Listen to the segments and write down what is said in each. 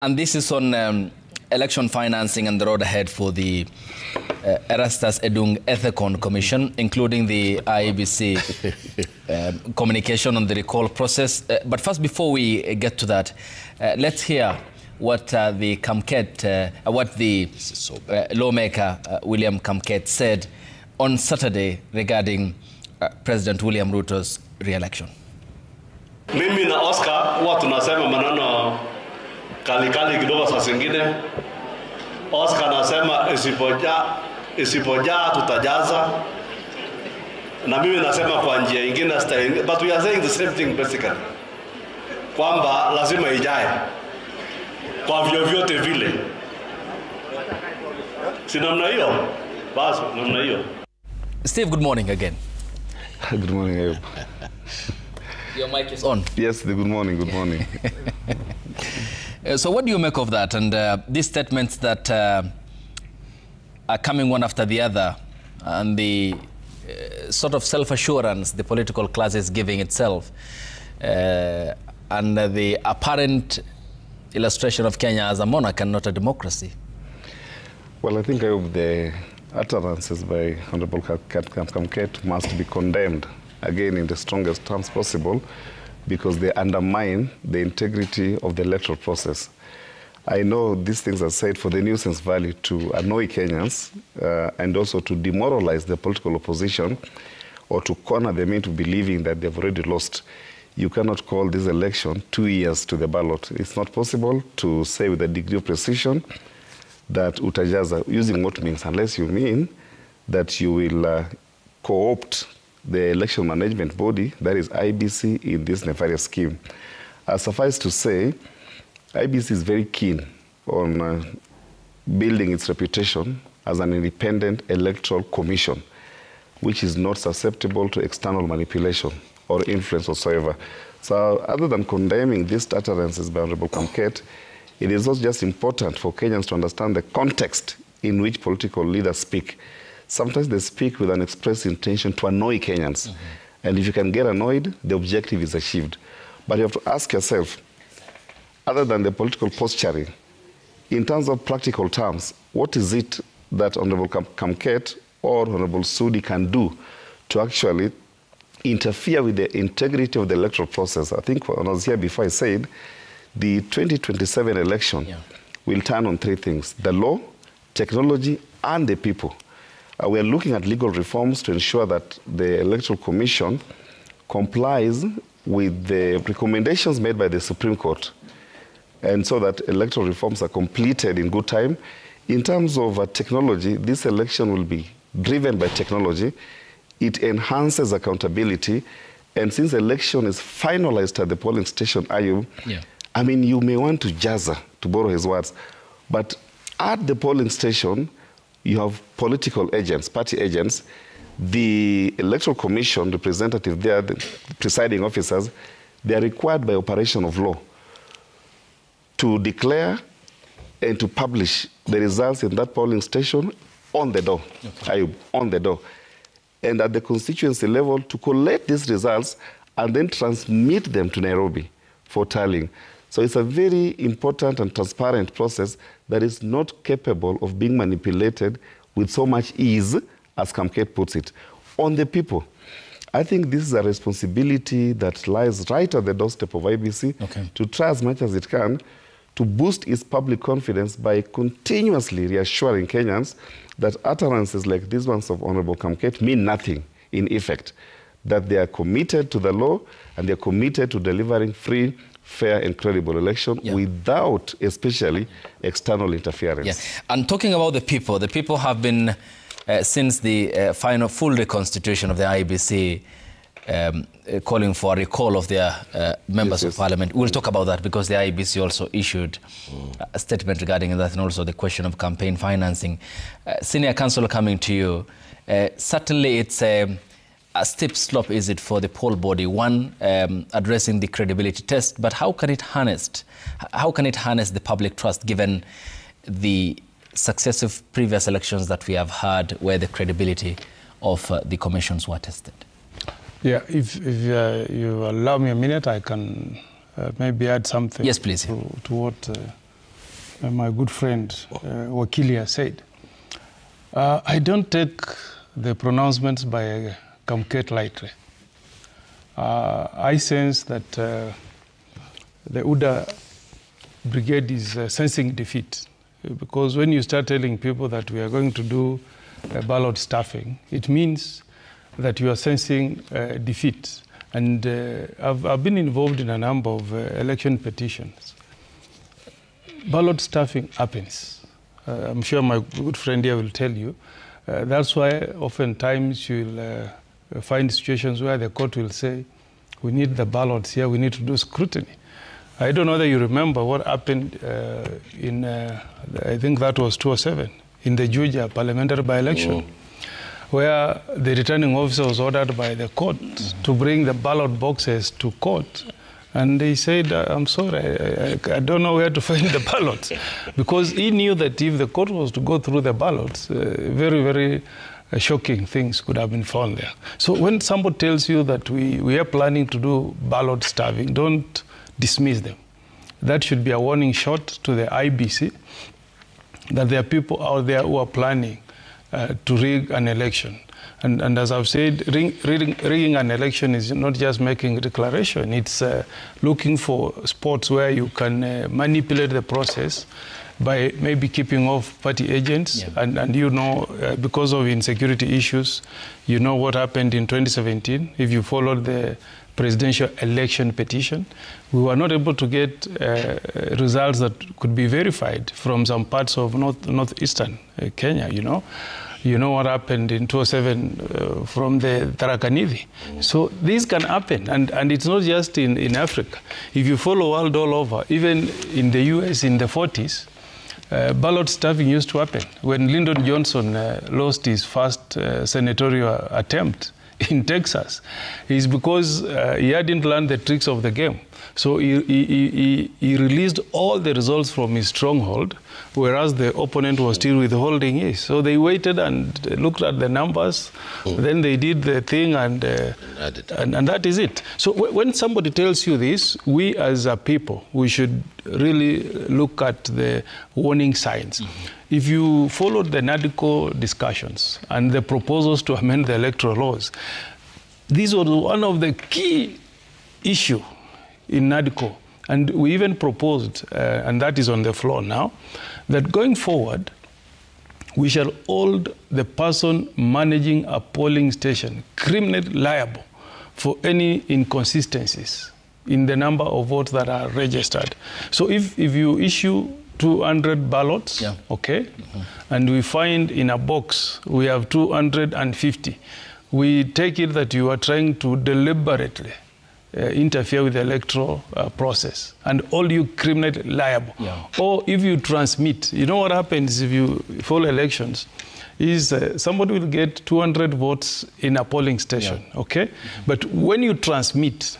And this is on election financing and the road ahead for the Erastus Edung Ethicon Commission, including the IEBC communication on the recall process. But first, before we get to that, let's hear what the lawmaker William Kamket said on Saturday regarding President William Ruto's re-election. Mimi na Oscar huwa tunasema maneno kali kidogo saa zingine. Oscar anasema isipojaa tutajaza. Na mimi nasema kwa njia nyingine but we are saying the same thing basically. Kwamba lazima ijae. Kwa vyovyote vile. Si namna hiyo? Basi namna hiyo. Steve, good morning again. Good morning, Ayub. Your mic is on. Yes, good morning, good morning. So what do you make of that and these statements that are coming one after the other and the sort of self-assurance the political class is giving itself and the apparent illustration of Kenya as a monarch and not a democracy? Well, I think the utterances by Honorable Kamket must be condemned, again in the strongest terms possible, because they undermine the integrity of the electoral process. I know these things are said for the nuisance value to annoy Kenyans and also to demoralize the political opposition or to corner them into believing that they've already lost. You cannot call this election 2 years to the ballot. It's not possible to say with a degree of precision that utajaza, using what means, unless you mean that you will co-opt the election management body, that is IEBC, in this nefarious scheme. Suffice to say, IEBC is very keen on building its reputation as an independent electoral commission, which is not susceptible to external manipulation or influence whatsoever. So other than condemning these utterances by Honorable Kamket, it is also just important for Kenyans to understand the context in which political leaders speak. Sometimes they speak with an express intention to annoy Kenyans. And if you can get annoyed, the objective is achieved. But you have to ask yourself, other than the political posturing, in terms of practical terms, what is it that Honorable Kamket or Honorable Sudi can do to actually interfere with the integrity of the electoral process? I think when I was here before, I said the 2027 election will turn on three things: the law, technology, and the people. We are looking at legal reforms to ensure that the Electoral Commission complies with the recommendations made by the Supreme Court, and so that electoral reforms are completed in good time. In terms of technology, this election will be driven by technology. It enhances accountability, and since the election is finalized at the polling station, Ayub, I mean, you may want to jazza, to borrow his words, but at the polling station, you have political agents, party agents. The Electoral Commission representative there, the presiding officers, they are required by operation of law to declare and to publish the results in that polling station on the door, on the door. And at the constituency level, to collect these results and then transmit them to Nairobi for tallying. So it's a very important and transparent process that is not capable of being manipulated with so much ease, as Kamket puts it. On the people, I think this is a responsibility that lies right at the doorstep of IEBC to try as much as it can to boost its public confidence by continuously reassuring Kenyans that utterances like these ones of Honorable Kamket mean nothing in effect, that they are committed to the law and they are committed to delivering free, fair and credible election without especially external interference. And talking about the people have been, since the final full reconstitution of the IEBC, calling for a recall of their members of parliament. We'll talk about that because the IEBC also issued a statement regarding that, and also the question of campaign financing. Senior Counsel, coming to you, certainly it's a steep slope, is it, for the poll body? One, addressing the credibility test, but how can it harness the public trust given the successive previous elections that we have had where the credibility of the commissions were tested? Yeah, if you allow me a minute, I can maybe add something. Yes, please. To what my good friend Wakilia said, I don't take the pronouncements by Kamket lightly. I sense that the UDA brigade is sensing defeat, because when you start telling people that we are going to do ballot stuffing, it means that you are sensing defeat. And I've been involved in a number of election petitions. Ballot stuffing happens. I'm sure my good friend here will tell you. That's why oftentimes you'll find situations where the court will say, we need the ballots here, we need to do scrutiny. I don't know whether you remember what happened in, I think that was 2007, in the Georgia parliamentary by-election, where the returning officer was ordered by the court to bring the ballot boxes to court. And they said, I'm sorry, I don't know where to find the ballots. Because he knew that if the court was to go through the ballots, very, very shocking things could have been found there. So when somebody tells you that we are planning to do ballot stuffing, don't dismiss them. That should be a warning shot to the IEBC that there are people out there who are planning to rig an election. And as I've said, rigging an election is not just making a declaration, it's looking for spots where you can manipulate the process by maybe keeping off party agents. Yeah. And you know, because of insecurity issues, you know what happened in 2017. If you followed the presidential election petition, we were not able to get results that could be verified from some parts of northeastern Kenya, you know. You know what happened in 2007 from the Tharaka Nithi. So these can happen, and it's not just in Africa. If you follow world all over, even in the US in the 40s, ballot stuffing used to happen. When Lyndon Johnson lost his first senatorial attempt in Texas, is because he hadn't learned the tricks of the game. So he released all the results from his stronghold, whereas the opponent was still withholding his. So they waited and looked at the numbers, then they did the thing, and that is it. So when somebody tells you this, we as a people, we should really look at the warning signs. If you followed the NADCO discussions and the proposals to amend the electoral laws, this was one of the key issues in NADCO. And we even proposed, and that is on the floor now, that going forward, we shall hold the person managing a polling station criminally liable for any inconsistencies in the number of votes that are registered. So if you issue 200 ballots, okay, and we find in a box we have 250, we take it that you are trying to deliberately interfere with the electoral process and hold you criminally liable. Or if you transmit, you know what happens if you follow elections, is somebody will get 200 votes in a polling station, okay? But when you transmit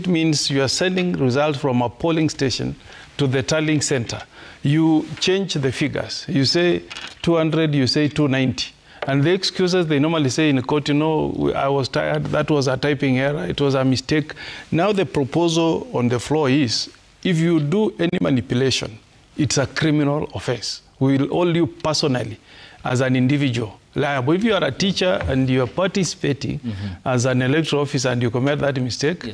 means you are sending results from a polling station to the tallying center. You change the figures. You say 200, you say 290. And the excuses they normally say in court, you know, I was tired, that was a typing error, it was a mistake. Now the proposal on the floor is, if you do any manipulation, it's a criminal offense. We will hold you personally as an individual liable. If you are a teacher and you are participating as an electoral officer and you commit that mistake,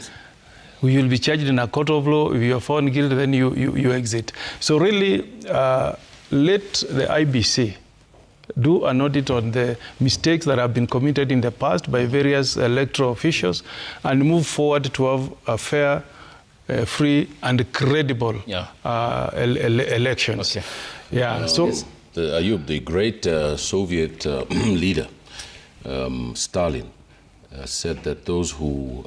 we will be charged in a court of law. If you are found guilty, then you exit. So really, let the IEBC do an audit on the mistakes that have been committed in the past by various electoral officials and move forward to have a fair, free, and credible elections. Okay. So Ayub, the great Soviet leader, Stalin, said that those who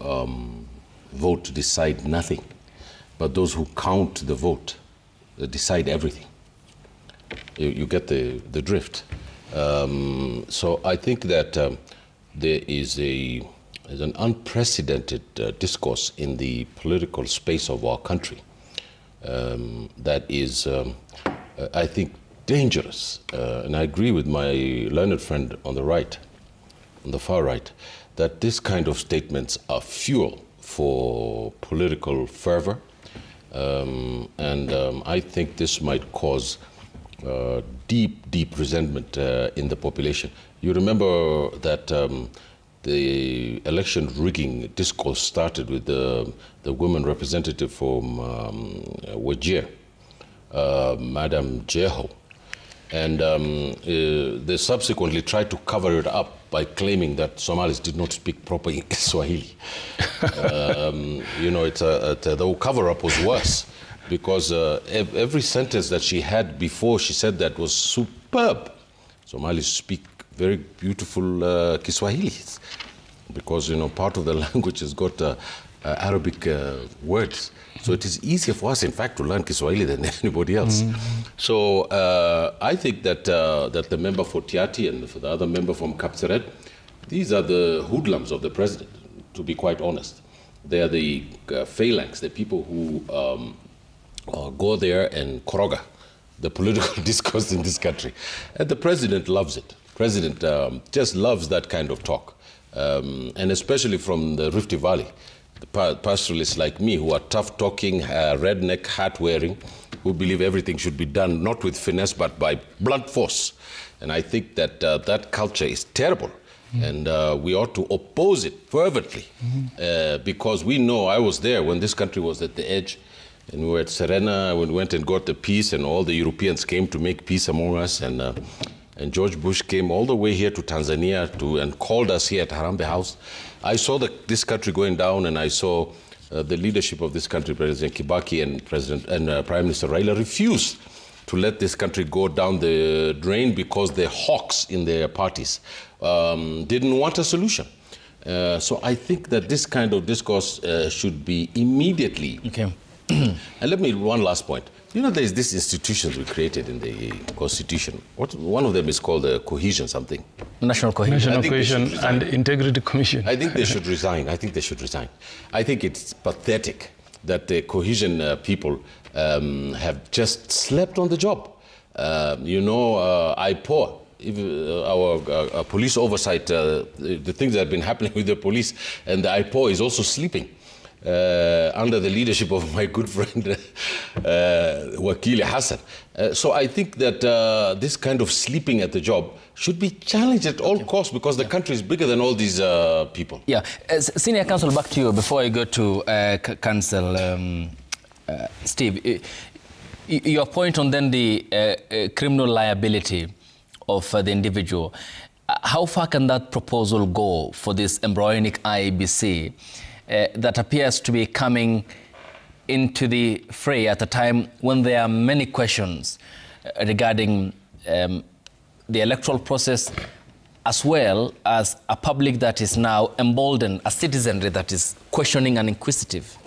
vote decide nothing, but those who count the vote decide everything. You get the drift. So I think that there is an unprecedented discourse in the political space of our country that is, I think, dangerous. And I agree with my learned friend on the right, on the far right, that this kind of statements are fuel for political fervor, I think this might cause deep resentment in the population. You remember that the election rigging discourse started with the woman representative from Wajir, Madam Jeho. And they subsequently tried to cover it up by claiming that Somalis did not speak proper Swahili. You know, the cover-up was worse because every sentence that she had before she said that was superb. Somalis speak very beautiful Kiswahili because, you know, part of the language has got Arabic words. So it is easier for us, in fact, to learn Kiswahili than anybody else. So I think that the member for Tiati and for the other member from Kapseret, these are the hoodlums of the president, to be quite honest. They are the phalanx, the people who go there and koroga the political discourse in this country. And the president loves it. President just loves that kind of talk. And especially from the Rift Valley. The pastoralists like me who are tough-talking, redneck, hat-wearing, who believe everything should be done not with finesse but by blunt force. And I think that that culture is terrible. And we ought to oppose it fervently because we know, I was there when this country was at the edge and we were at Serena, we went and got the peace and all the Europeans came to make peace among us and George Bush came all the way here to Tanzania and called us here at Harambee House. I saw this country going down, and I saw the leadership of this country, President Kibaki and Prime Minister Raila, refused to let this country go down the drain because the hawks in their parties didn't want a solution. So I think that this kind of discourse should be immediately. Okay. And let me one last point. You know, there's these institutions we created in the Constitution. One of them is called the Cohesion something. National Cohesion. National Cohesion and Integrity Commission. I think they should resign. I think they should resign. I think it's pathetic that the cohesion people have just slept on the job. You know, IPOA, our police oversight, the things that have been happening with the police, and the IPOA is also sleeping. Under the leadership of my good friend Wakili Hassan. So I think that this kind of sleeping at the job should be challenged at all costs because the country is bigger than all these people. Yeah. Senior Counsel, back to you before I go to Counsel Steve. Your point on then the criminal liability of the individual. How far can that proposal go for this embryonic IEBC? That appears to be coming into the fray at a time when there are many questions regarding the electoral process, as well as a public that is now emboldened, a citizenry that is questioning and inquisitive.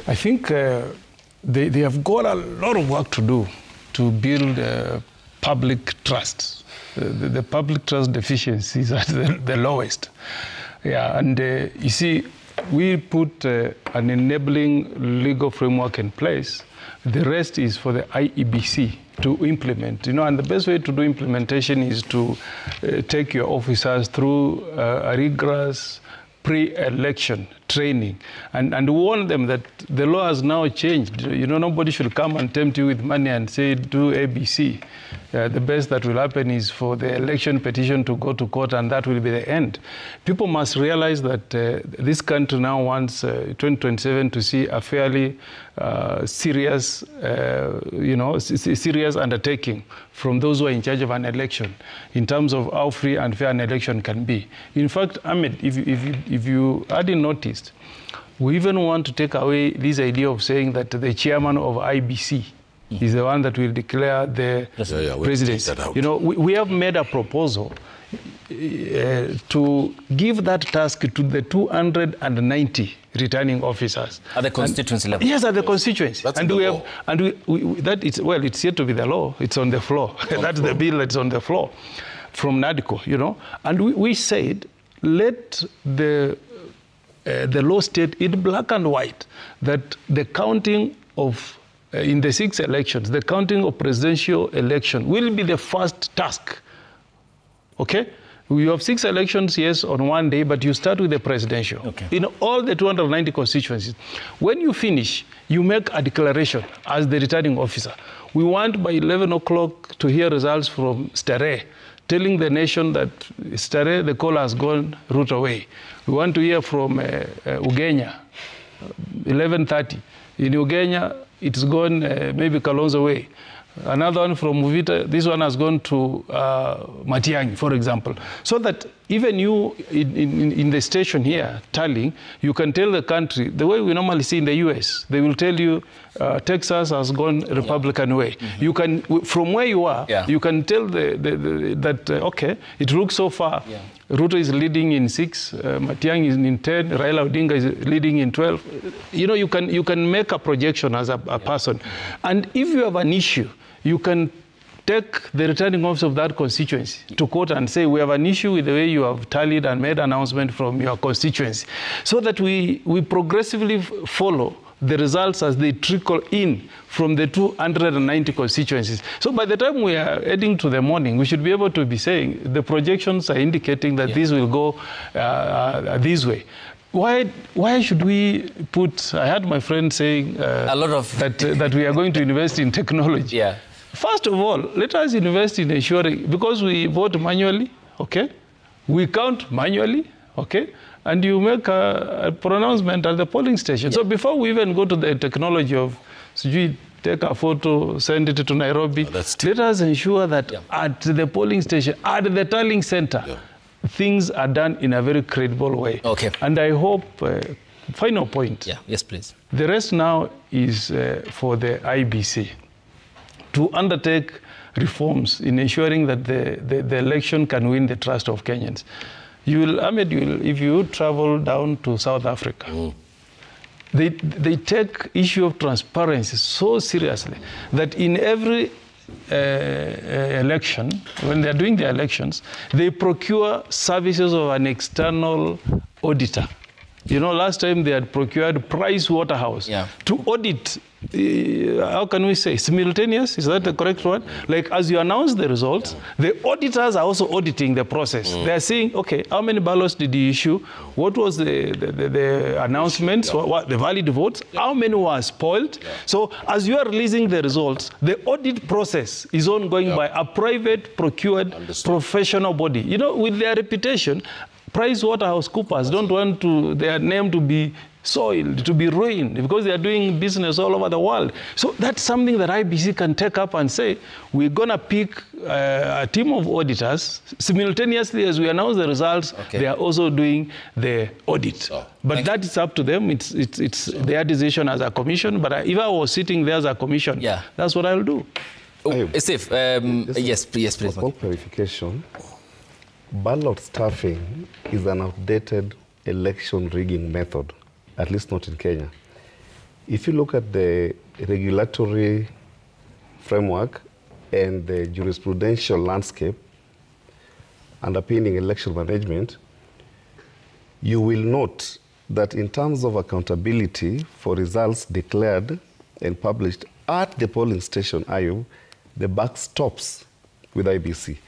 I think they have got a lot of work to do to build public trust. The public trust deficiency is at the lowest. Yeah, and you see, we put an enabling legal framework in place. The rest is for the IEBC to implement. You know, and the best way to do implementation is to take your officers through a rigorous pre-election training and warn them that the law has now changed. You know, nobody should come and tempt you with money and say, do ABC. The best that will happen is for the election petition to go to court, and that will be the end. People must realize that this country now wants 2027 to see a fairly serious, serious undertaking from those who are in charge of an election in terms of how free and fair an election can be. In fact, Ahmed, if you hadn't noticed, we even want to take away this idea of saying that the chairman of IBC is the one that will declare the presidency. You know, we have made a proposal to give that task to the 290 returning officers at the constituency level. Yes, at the constituency. That's and the we law. have, it's yet to be the law. It's on the floor. That's the bill that's on the floor from NADCO. You know, and we said let the law state in black and white that the counting of in the 6 elections, the counting of presidential election will be the first task. Okay? You have 6 elections, yes, on one day, but you start with the presidential. Okay. In all the 290 constituencies. When you finish, you make a declaration as the returning officer. We want by 11 o'clock to hear results from Starehe, telling the nation that Starehe, the caller has gone route away. We want to hear from Ugenya, 11:30. In Ugenya, it's gone maybe Kalonzo way. Another one from Muvita, this one has gone to Matiang'i, for example. So that even you in the station here, tallying, you can tell the country, the way we normally see in the US, they will tell you Texas has gone Republican way. Mm-hmm. You can, from where you are, you can tell that, okay, it looks so far. Yeah. Ruto is leading in 6, Matiang'i is in 10, Raila Odinga is leading in 12. You know, you can make a projection as a person. And if you have an issue, you can take the returning officer of that constituency to court and say, we have an issue with the way you have tallied and made announcement from your constituency, so that we progressively follow the results as they trickle in from the 290 constituencies. So by the time we are heading to the morning, we should be able to be saying the projections are indicating that this will go this way. Why should we put, I heard my friend saying a lot of that we are going to invest in technology. Yeah. First of all, let us invest in ensuring, because we vote manually, okay? We count manually, okay? And you make a pronouncement at the polling station. Yeah. So before we even go to the technology of, take a photo, send it to Nairobi, let us ensure that at the polling station, at the tallying center, things are done in a very credible way. Okay. And I hope, final point. Yeah, yes, please. The rest now is for the IEBC to undertake reforms in ensuring that the election can win the trust of Kenyans. Ahmed, if you travel down to South Africa, they take issue of transparency so seriously that in every election, when they're doing the elections, they procure services of an external auditor. You know, last time they had procured Price Waterhouse to audit, how can we say, simultaneous? Is that the correct word? Like, as you announce the results, the auditors are also auditing the process. They're saying, okay, how many ballots did you issue? What was the announcements? What the valid votes? How many were spoiled? So, as you are releasing the results, the audit process is ongoing by a private, procured, professional body. You know, with their reputation, PricewaterhouseCoopers don't want their name to be soiled, to be ruined, because they are doing business all over the world. So that's something that IEBC can take up and say, we're going to pick a team of auditors. Simultaneously, as we announce the results, they are also doing the audit. But that is up to them. It's their decision as a commission. But if I was sitting there as a commission, that's what I'll do. Steve, yes, please. For clarification, ballot stuffing is an outdated election rigging method, at least not in Kenya. If you look at the regulatory framework and the jurisprudential landscape underpinning election management, you will note that in terms of accountability for results declared and published at the polling station, the buck stops with IEBC.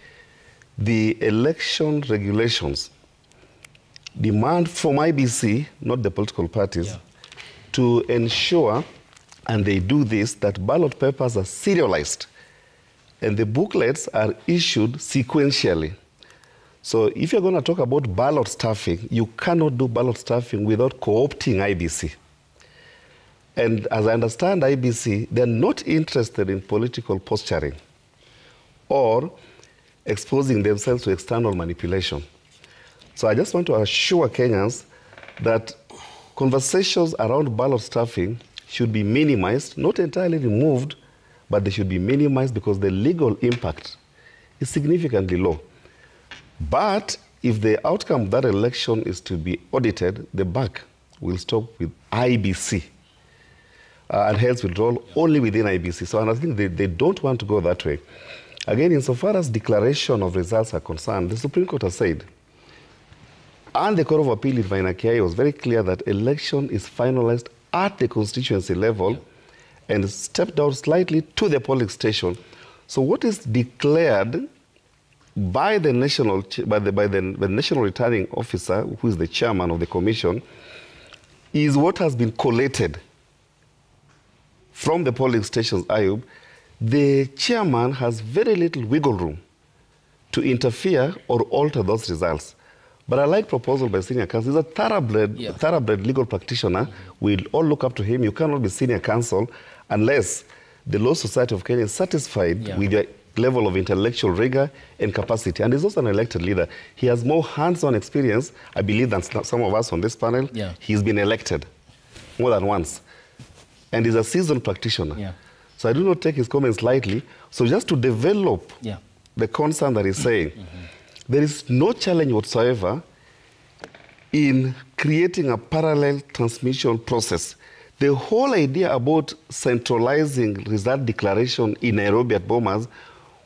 The election regulations demand from IEBC, not the political parties, to ensure, and they do this, that ballot papers are serialized and the booklets are issued sequentially. So if you're going to talk about ballot stuffing, you cannot do ballot stuffing without co-opting IEBC. And as I understand IEBC, they're not interested in political posturing or exposing themselves to external manipulation. So I just want to assure Kenyans that conversations around ballot stuffing should be minimized, not entirely removed, but they should be minimized because the legal impact is significantly low. But if the outcome of that election is to be audited, the buck will stop with IEBC and hence withdrawal only within IEBC. So I think they don't want to go that way. Again, insofar as declaration of results are concerned, the Supreme Court has said, and the Court of Appeal in Maina Kiai was very clear that election is finalized at the constituency level and stepped down slightly to the polling station. So what is declared by the national returning officer, who is the chairman of the commission, is what has been collated from the polling stations, Ayub. The chairman has very little wiggle room to interfere or alter those results. But I like proposal by senior counsel. He's a thoroughbred legal practitioner. We'll all look up to him. You cannot be senior counsel unless the Law Society of Kenya is satisfied with your level of intellectual rigor and capacity. And he's also an elected leader. He has more hands-on experience, I believe, than some of us on this panel. He's been elected more than once. And he's a seasoned practitioner. So I do not take his comments lightly. So just to develop the concern that he's saying, there is no challenge whatsoever in creating a parallel transmission process. The whole idea about centralizing result declaration in Nairobi at Bomas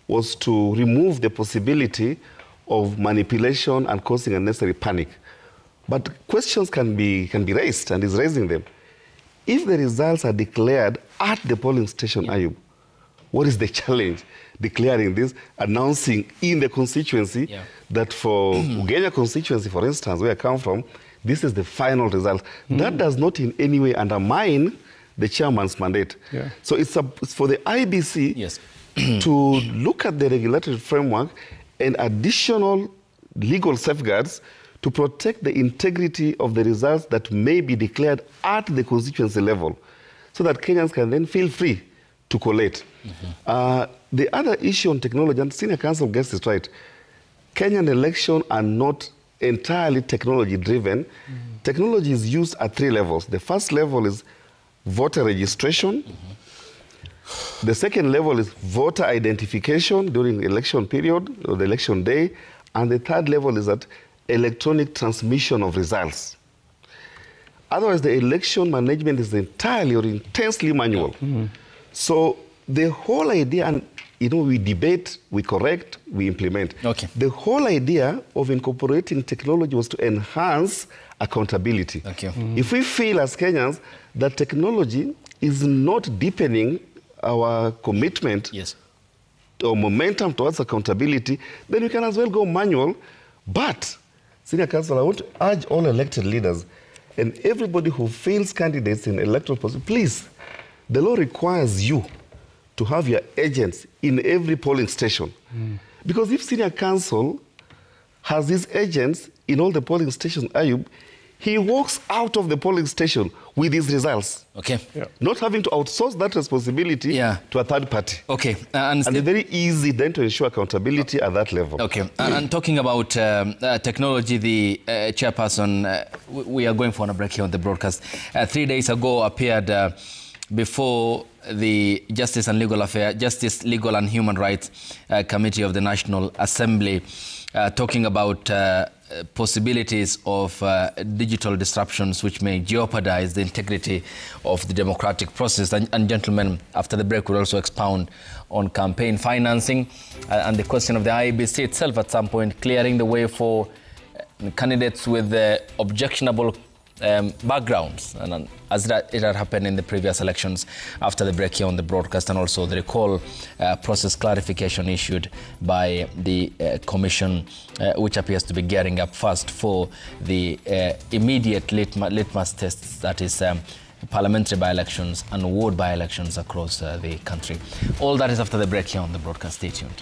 was to remove the possibility of manipulation and causing unnecessary panic. But questions can be raised, and is raising them. If the results are declared at the polling station, Ayub, what is the challenge? Declaring this, announcing in the constituency that for Ugenya constituency, for instance, where I come from, this is the final result. That does not in any way undermine the chairman's mandate. So it's for the IEBC to look at the regulatory framework and additional legal safeguards to protect the integrity of the results that may be declared at the constituency level, so that Kenyans can then feel free to collate. The other issue on technology, and senior counsel gets it right, Kenyan elections are not entirely technology-driven. Technology is used at 3 levels. The first level is voter registration. The second level is voter identification during the election period or the election day. And the third level is that electronic transmission of results. Otherwise, the election management is entirely or intensely manual. So the whole idea, and we debate, we correct, we implement. The whole idea of incorporating technology was to enhance accountability. If we feel as Kenyans that technology is not deepening our commitment or momentum towards accountability, then we can as well go manual. But, senior counsel, I want to urge all elected leaders and everybody who fields candidates in electoral process, please, the law requires you to have your agents in every polling station. Because if senior counsel has these agents in all the polling stations, Ayub, he walks out of the polling station with his results. Not having to outsource that responsibility to a third party. And it's very easy then to ensure accountability at that level. And talking about technology, the chairperson, we are going for a break here on the broadcast. 3 days ago appeared before the Justice, Legal and Human Rights Committee of the National Assembly, talking about possibilities of digital disruptions which may jeopardize the integrity of the democratic process. And gentlemen, after the break, we'll also expound on campaign financing and the question of the IEBC itself at some point clearing the way for candidates with objectionable backgrounds, and as it had happened in the previous elections. After the break here on the broadcast, and also the recall process clarification issued by the commission, which appears to be gearing up fast for the immediate litmus tests, that is parliamentary by-elections and ward by-elections across the country. All that is after the break here on the broadcast. Stay tuned.